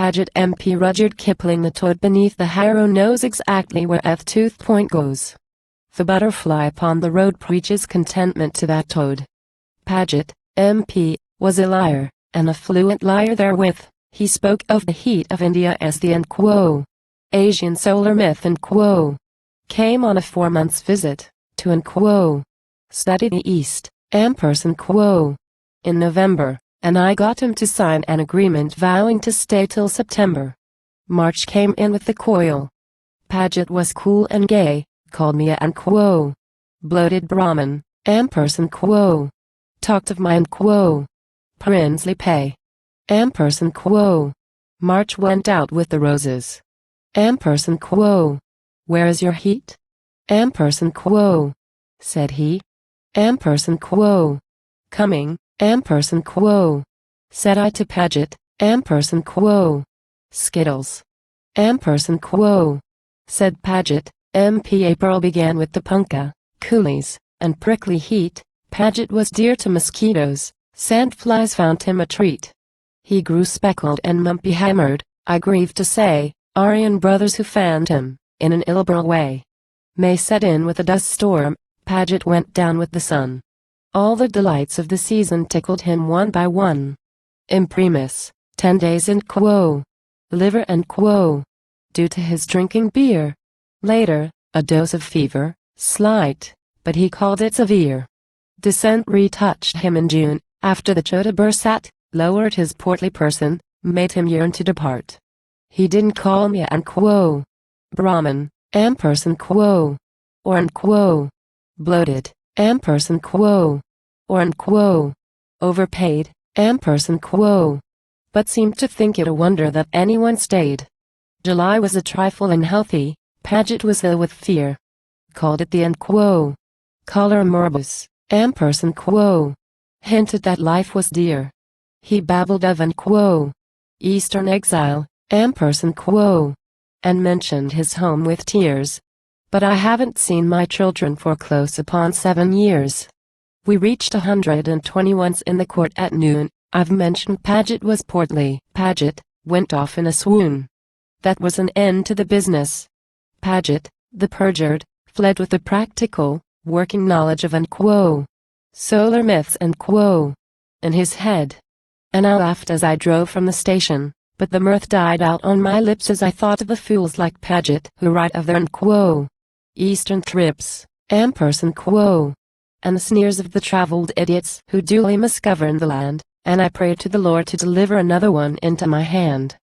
Pagett MP Rudyard Kipling. The toad beneath the harrow knows exactly where th tooth point goes. The butterfly upon the road preaches contentment to that toad. Pagett, MP, was a liar, and a fluent liar therewith. He spoke of the heat of India as the Asian solar myth came on a 4 months visit to study the East in November, and I got him to sign an agreement vowing to stay till September. March came in with the coil. Pagett was cool and gay, called me a bloated Brahmin, talked of my princely pay, March went out with the roses, where is your heat, said he, coming, said I to Pagett, Skittles, said Pagett, MP. April began with the punka, coolies, and prickly heat. Pagett was dear to mosquitoes, sandflies found him a treat. He grew speckled and mumpy-hammered, I grieve to say, Aryan brothers who fanned him, in an illiberal way. May set in with a dust storm, Pagett went down with the sun. All the delights of the season tickled him one by one. Imprimis, 10 days in liver and due to his drinking beer. Later, a dose of fever, slight, but he called it severe. Descent retouched him in June, after the Chotaber sat, lowered his portly person, made him yearn to depart. He didn't call me an Brahmin, or bloated, or overpaid, but seemed to think it a wonder that anyone stayed. July was a trifle unhealthy. Pagett was ill with fear. Called it the cholera morbus, hinted that life was dear. He babbled of Eastern exile, and mentioned his home with tears. But I haven't seen my children for close upon 7 years. We reached 121 in the court at noon. I've mentioned Pagett was portly. Pagett went off in a swoon. That was an end to the business. Pagett, the perjured, fled with the practical, working knowledge of solar myths in his head. And I laughed as I drove from the station, but the mirth died out on my lips as I thought of the fools like Pagett who write of their Eastern trips, and the sneers of the traveled idiots who duly misgovern the land, and I prayed to the Lord to deliver another one into my hand.